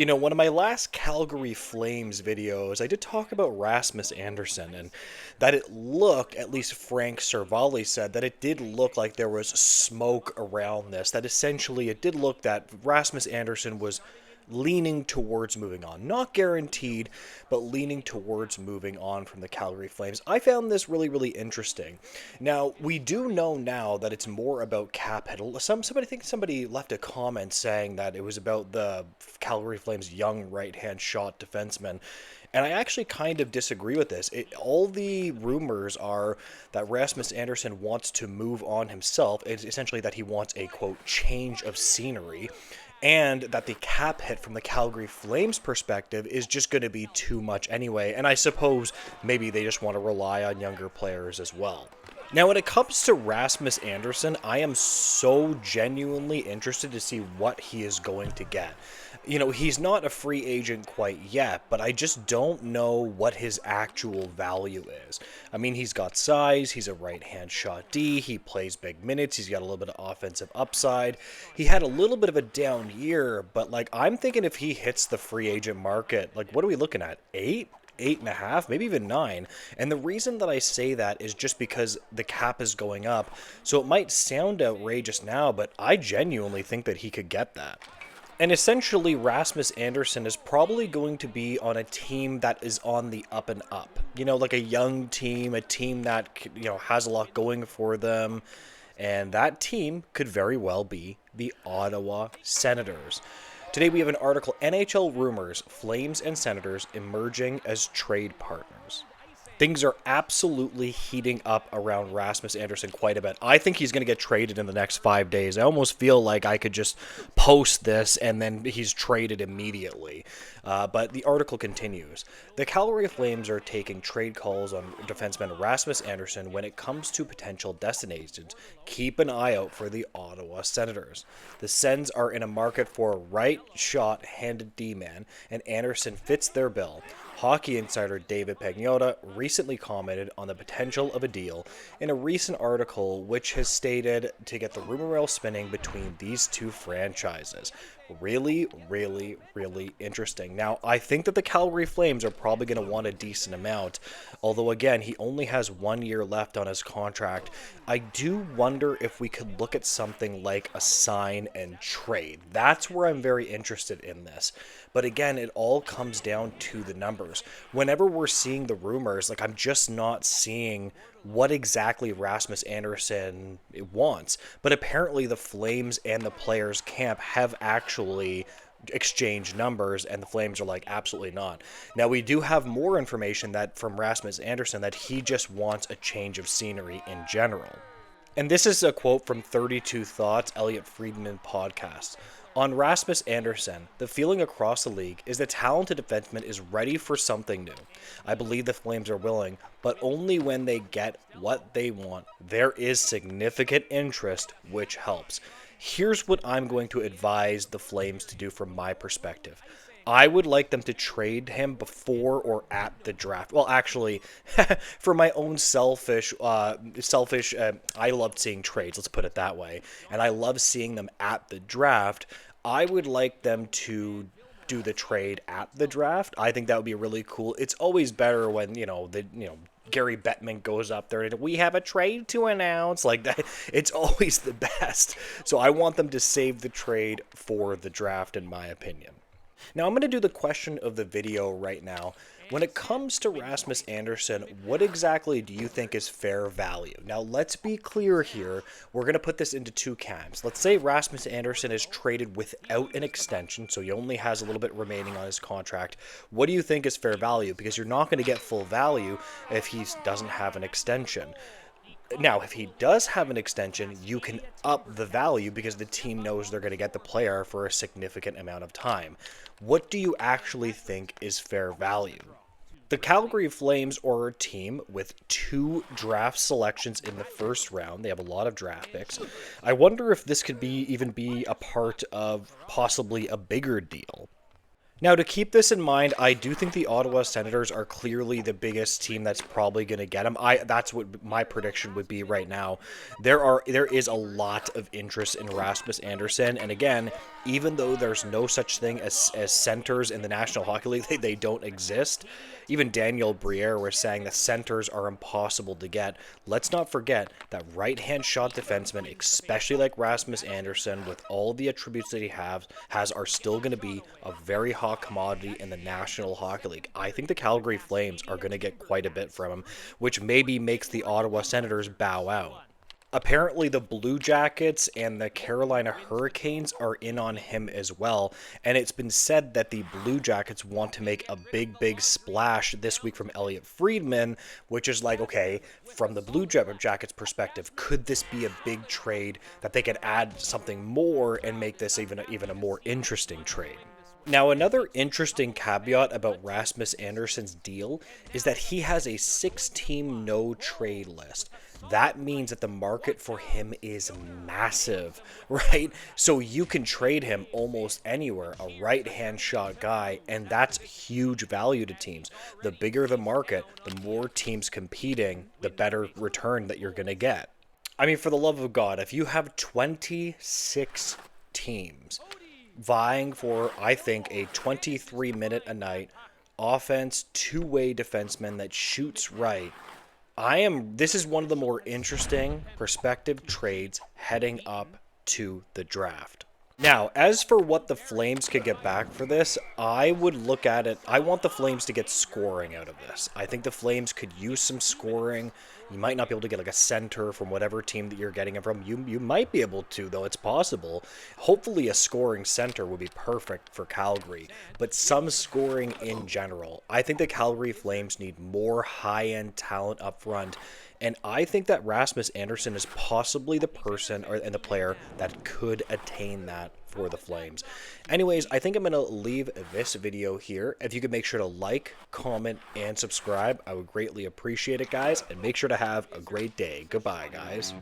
One of my last Calgary Flames videos, I did talk about Rasmus Anderson and that it looked, at least Frank Cervalli said, that it did look like there was smoke around this. That essentially it did look that Rasmus Anderson was leaning towards moving on. Not guaranteed, but leaning towards moving on from the Calgary Flames. I found this really, really interesting. Now, we do know now that it's more about cap hit. Somebody, I think somebody left a comment saying that it was about the Calgary Flames' young right-hand shot defenseman. And I actually kind of disagree with this. All the rumors are that Rasmus Anderson wants to move on himself. It's essentially that he wants a, quote, change of scenery, and that the cap hit from the Calgary Flames perspective is just going to be too much anyway. And I suppose maybe they just want to rely on younger players as well. Now, when it comes to Rasmus Anderson, I am so genuinely interested to see what he is going to get. He's not a free agent quite yet, but I just don't know what his actual value is. I mean, he's got size, he's a right-hand shot D, he plays big minutes, he's got a little bit of offensive upside. He had a little bit of a down year, but, I'm thinking if he hits the free agent market, what are we looking at? 8.5, maybe even 9. And the reason that I say that is just because the cap is going up. So it might sound outrageous now, but I genuinely think that he could get that. And essentially, Rasmus Anderson is probably going to be on a team that is on the up and up. Like a young team, a team that, has a lot going for them. And that team could very well be the Ottawa Senators. Today we have an article, NHL Rumors, Flames and Senators Emerging as Trade Partners. Things are absolutely heating up around Rasmus Anderson quite a bit. I think he's going to get traded in the next 5 days. I almost feel like I could just post this and then he's traded immediately. But the article continues. The Calgary Flames are taking trade calls on defenseman Rasmus Anderson when it comes to potential destinations. Keep an eye out for the Ottawa Senators. The Sens are in a market for a right shot-handed D-man, and Anderson fits their bill. Hockey insider David Pagnotta recently commented on the potential of a deal in a recent article which has stated to get the rumor mill spinning between these two franchises. Really, really, really interesting. Now, I think that the Calgary Flames are probably going to want a decent amount, although again, he only has 1 year left on his contract. I do wonder if we could look at something like a sign and trade. That's where I'm very interested in this. But again, it all comes down to the numbers. Whenever we're seeing the rumors, I'm just not seeing what exactly Rasmus Anderson wants. But apparently the Flames and the players' camp have actually exchanged numbers, and the Flames are like, absolutely not. Now, we do have more information that from Rasmus Anderson that he just wants a change of scenery in general. And this is a quote from 32 Thoughts, Elliot Friedman podcast. On Rasmus Anderson, the feeling across the league is the talented defenseman is ready for something new. I believe the Flames are willing, but only when they get what they want. There is significant interest, which helps. Here's what I'm going to advise the Flames to do from my perspective. I would like them to trade him before or at the draft. Well, actually, for my own selfish, I love seeing trades, let's put it that way. And I love seeing them at the draft. I would like them to do the trade at the draft. I think that would be really cool. It's always better when, Gary Bettman goes up there and we have a trade to announce like that. It's always the best. So I want them to save the trade for the draft, in my opinion. Now, I'm going to do the question of the video right now. When it comes to Rasmus Anderson, what exactly do you think is fair value? Now, let's be clear here. We're going to put this into two camps. Let's say Rasmus Anderson is traded without an extension, so he only has a little bit remaining on his contract. What do you think is fair value? Because you're not going to get full value if he doesn't have an extension. Now, if he does have an extension, you can up the value because the team knows they're going to get the player for a significant amount of time. What do you actually think is fair value? The Calgary Flames are a team with 2 draft selections in the first round. They have a lot of draft picks. I wonder if this could even be a part of possibly a bigger deal. Now, to keep this in mind, I do think the Ottawa Senators are clearly the biggest team that's probably going to get him. That's what my prediction would be right now. There is a lot of interest in Rasmus Anderson, and again, even though there's no such thing as centers in the National Hockey League, they don't exist. Even Daniel Briere was saying that centers are impossible to get. Let's not forget that right-hand shot defensemen, especially like Rasmus Anderson, with all the attributes that he has are still going to be a very hot commodity in the National Hockey League. I think the Calgary Flames are going to get quite a bit from him, which maybe makes the Ottawa Senators bow out. Apparently, the Blue Jackets and the Carolina Hurricanes are in on him as well, and it's been said that the Blue Jackets want to make a big splash this week from Elliot Friedman, which is like, okay, from the Blue Jackets perspective, could this be a big trade that they could add something more and make this even a more interesting trade? Now, another interesting caveat about Rasmus Anderson's deal is that he has a 6-team no-trade list. That means that the market for him is massive, right? So you can trade him almost anywhere, a right-hand shot guy, and that's huge value to teams. The bigger the market, the more teams competing, the better return that you're going to get. I mean, for the love of God, if you have 26 teams vying for, I think, a 23-minute a night offense, two-way defenseman that shoots right, this is one of the more interesting prospective trades heading up to the draft. Now, as for what the Flames could get back for this, I would look at it. I want the Flames to get scoring out of this. I think the Flames could use some scoring. You might not be able to get like a center from whatever team that you're getting it from. You might be able to, though. It's possible. Hopefully a scoring center would be perfect for Calgary, but some scoring in general. I think the Calgary Flames need more high-end talent up front. And I think that Rasmus Anderson is possibly the person and the player that could attain that for the Flames. Anyways, I think I'm going to leave this video here. If you could make sure to like, comment, and subscribe, I would greatly appreciate it, guys. And make sure to have a great day. Goodbye, guys.